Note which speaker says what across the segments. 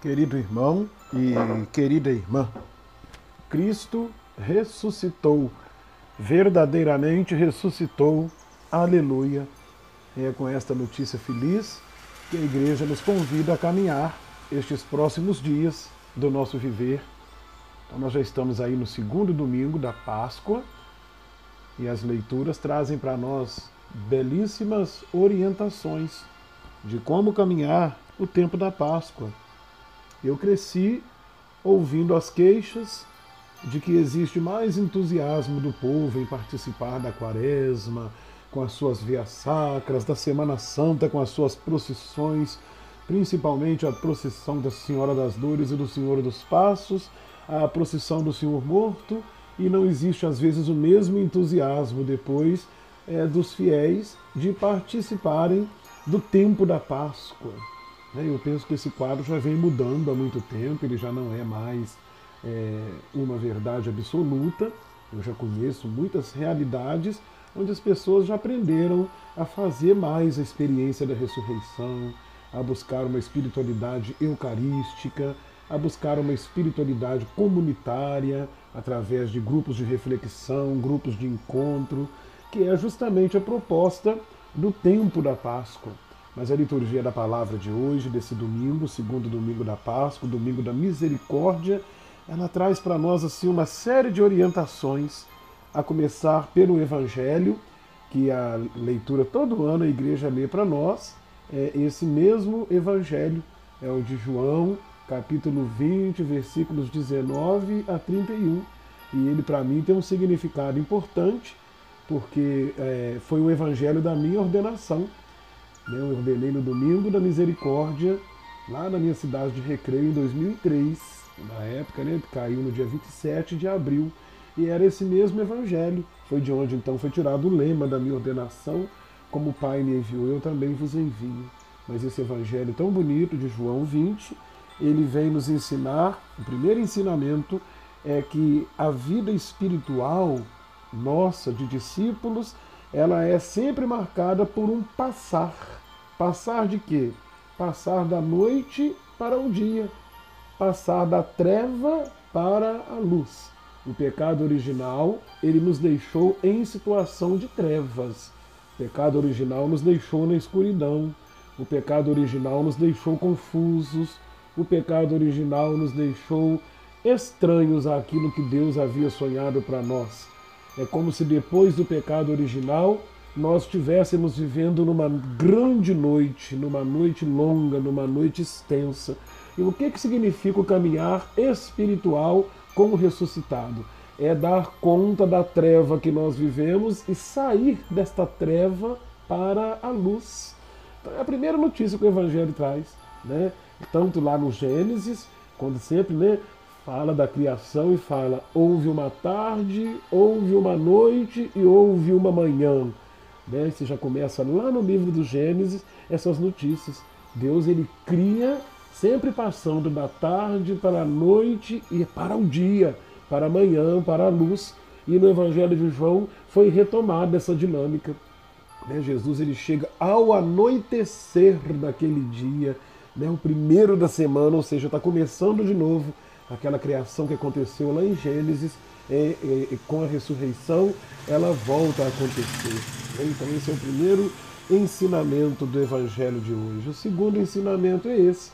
Speaker 1: Querido irmão e querida irmã, Cristo ressuscitou, verdadeiramente ressuscitou, aleluia. E é com esta notícia feliz que a igreja nos convida a caminhar estes próximos dias do nosso viver. Então nós já estamos aí no segundo domingo da Páscoa e as leituras trazem para nós belíssimas orientações de como caminhar o tempo da Páscoa. Eu cresci ouvindo as queixas de que existe mais entusiasmo do povo em participar da Quaresma, com as suas vias sacras, da Semana Santa, com as suas procissões, principalmente a procissão da Senhora das Dores e do Senhor dos Passos, a procissão do Senhor Morto, e não existe às vezes o mesmo entusiasmo depois dos fiéis de participarem do tempo da Páscoa. Eu penso que esse quadro já vem mudando há muito tempo, ele já não é mais uma verdade absoluta. Eu já conheço muitas realidades onde as pessoas já aprenderam a fazer mais a experiência da ressurreição, a buscar uma espiritualidade eucarística, a buscar uma espiritualidade comunitária, através de grupos de reflexão, grupos de encontro, que é justamente a proposta do tempo da Páscoa. Mas a liturgia da palavra de hoje, desse domingo, segundo domingo da Páscoa, domingo da misericórdia, ela traz para nós assim uma série de orientações, a começar pelo Evangelho, que a leitura todo ano a igreja lê para nós, é esse mesmo Evangelho, é o de João, capítulo 20, versículos 19 a 31, e ele para mim tem um significado importante, porque foi o Evangelho da minha ordenação. Eu ordenei no domingo da misericórdia, lá na minha cidade de Recreio, em 2003, na época, caiu no dia 27 de abril, e era esse mesmo evangelho. Foi de onde então foi tirado o lema da minha ordenação: como o Pai me enviou, eu também vos envio. Mas esse evangelho tão bonito de João 20, ele vem nos ensinar, o primeiro ensinamento é que a vida espiritual nossa, de discípulos, ela é sempre marcada por um passar. Passar de quê? Passar da noite para o dia. Passar da treva para a luz. O pecado original, ele nos deixou em situação de trevas. O pecado original nos deixou na escuridão. O pecado original nos deixou confusos. O pecado original nos deixou estranhos àquilo que Deus havia sonhado para nós. É como se depois do pecado original nós estivéssemos vivendo numa grande noite, numa noite longa, numa noite extensa. E o que significa o caminhar espiritual com o ressuscitado? É dar conta da treva que nós vivemos e sair desta treva para a luz. Então é a primeira notícia que o Evangelho traz, né? Tanto lá no Gênesis, quando sempre fala da criação e fala: houve uma tarde, houve uma noite e houve uma manhã. Você já começa lá no livro do Gênesis essas notícias. Deus, ele cria sempre passando da tarde para a noite e para o dia, para a manhã, para a luz. E no Evangelho de João foi retomada essa dinâmica. Jesus, ele chega ao anoitecer daquele dia, o primeiro da semana, ou seja, está começando de novo aquela criação que aconteceu lá em Gênesis, com a ressurreição, ela volta a acontecer. Então esse é o primeiro ensinamento do Evangelho de hoje. O segundo ensinamento é esse.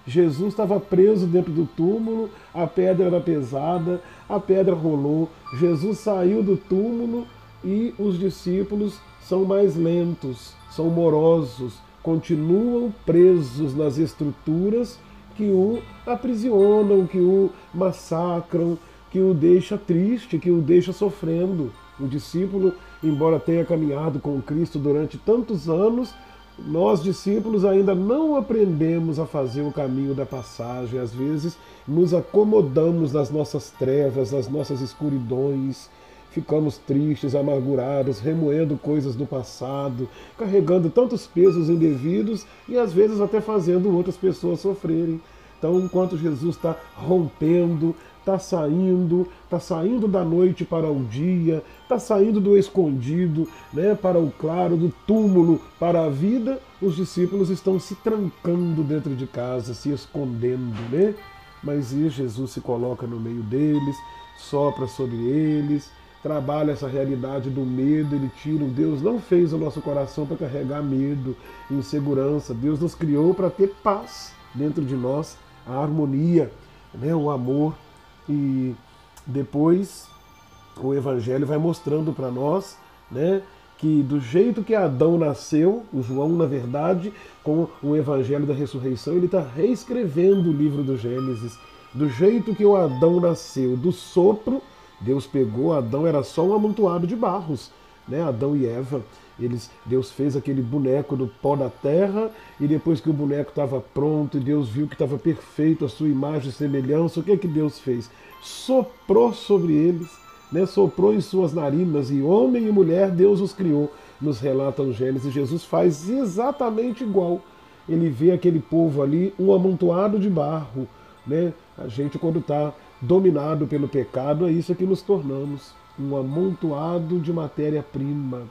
Speaker 1: Jesus estava preso dentro do túmulo, a pedra era pesada, a pedra rolou, Jesus saiu do túmulo e os discípulos são mais lentos, são morosos, continuam presos nas estruturas que o aprisionam, que o massacram, que o deixa triste, que o deixa sofrendo. O discípulo, embora tenha caminhado com Cristo durante tantos anos, nós discípulos ainda não aprendemos a fazer o caminho da passagem. Às vezes nos acomodamos nas nossas trevas, nas nossas escuridões, ficamos tristes, amargurados, remoendo coisas do passado, carregando tantos pesos indevidos e às vezes até fazendo outras pessoas sofrerem. Então, enquanto Jesus está rompendo, está saindo da noite para o dia, está saindo do escondido, né, para o claro, do túmulo para a vida, os discípulos estão se trancando dentro de casa, se escondendo, né? Mas Jesus se coloca no meio deles, sopra sobre eles, trabalha essa realidade do medo, ele tira. Deus não fez o nosso coração para carregar medo, insegurança. Deus nos criou para ter paz dentro de nós, a harmonia, né, o amor. E depois o Evangelho vai mostrando para nós, né, que do jeito que Adão nasceu, o João, na verdade, com o Evangelho da ressurreição, ele está reescrevendo o livro do Gênesis. Do jeito que o Adão nasceu, do sopro, Deus pegou, Adão era só um amontoado de barros, né? Adão e Eva, Deus fez aquele boneco do pó da terra, e depois que o boneco estava pronto e Deus viu que estava perfeito a sua imagem e semelhança, o que é que Deus fez? Soprou sobre eles, né? Soprou em suas narinas, e homem e mulher Deus os criou, nos relata o Gênesis. Jesus faz exatamente igual. Ele vê aquele povo ali, um amontoado de barro, né? A gente, quando está dominado pelo pecado, é isso que nos tornamos, um amontoado de matéria-prima.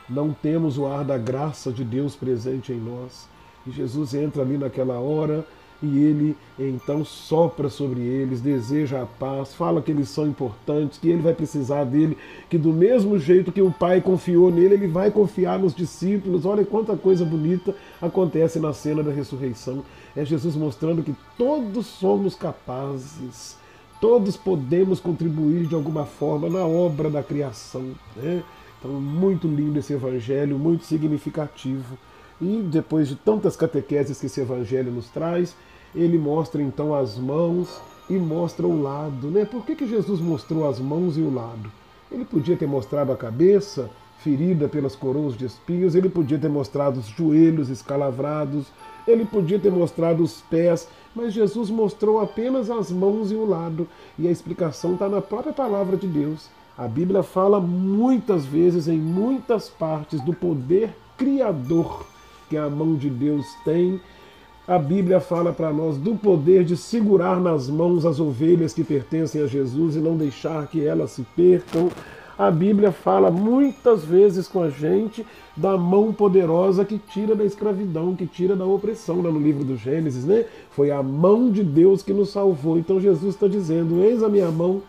Speaker 1: Não temos o ar da graça de Deus presente em nós. E Jesus entra ali naquela hora e ele então sopra sobre eles, deseja a paz, fala que eles são importantes, que ele vai precisar dele, que do mesmo jeito que o Pai confiou nele, ele vai confiar nos discípulos. Olha quanta coisa bonita acontece na cena da ressurreição. É Jesus mostrando que todos somos capazes, todos podemos contribuir de alguma forma na obra da criação, né? Então, muito lindo esse evangelho, muito significativo. E depois de tantas catequeses que esse evangelho nos traz, ele mostra então as mãos e mostra o lado, né? Por que Jesus mostrou as mãos e o lado? Ele podia ter mostrado a cabeça, ferida pelas coroas de espinhos, ele podia ter mostrado os joelhos escalavrados, ele podia ter mostrado os pés, mas Jesus mostrou apenas as mãos e o lado. E a explicação está na própria palavra de Deus. A Bíblia fala muitas vezes, em muitas partes, do poder criador que a mão de Deus tem. A Bíblia fala para nós do poder de segurar nas mãos as ovelhas que pertencem a Jesus e não deixar que elas se percam. A Bíblia fala muitas vezes com a gente da mão poderosa que tira da escravidão, que tira da opressão, lá no livro do Gênesis, né? Foi a mão de Deus que nos salvou. Então Jesus está dizendo: eis a minha mão,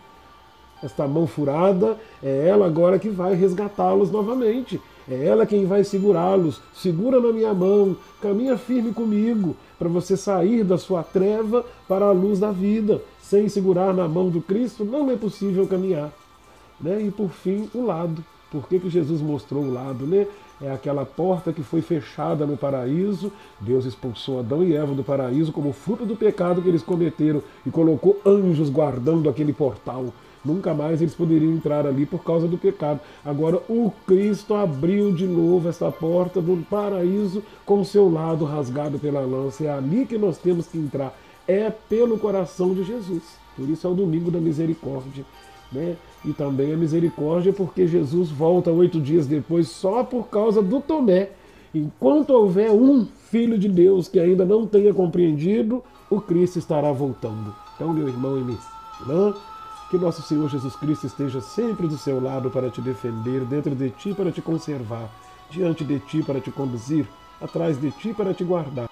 Speaker 1: esta mão furada, é ela agora que vai resgatá-los novamente. É ela quem vai segurá-los. Segura na minha mão, caminha firme comigo, para você sair da sua treva para a luz da vida. Sem segurar na mão do Cristo não é possível caminhar. Né? E por fim, o lado. Por que Jesus mostrou o lado? Né? É aquela porta que foi fechada no paraíso. Deus expulsou Adão e Eva do paraíso como fruto do pecado que eles cometeram e colocou anjos guardando aquele portal. Nunca mais eles poderiam entrar ali por causa do pecado. Agora o Cristo abriu de novo essa porta do paraíso com o seu lado rasgado pela lança. É ali que nós temos que entrar. É pelo coração de Jesus. Por isso é o domingo da misericórdia. Né? E também a misericórdia porque Jesus volta 8 dias depois só por causa do Tomé. Enquanto houver um Filho de Deus que ainda não tenha compreendido, o Cristo estará voltando. Então, meu irmão e minha irmã, que nosso Senhor Jesus Cristo esteja sempre do seu lado para te defender, dentro de ti para te conservar, diante de ti para te conduzir, atrás de ti para te guardar.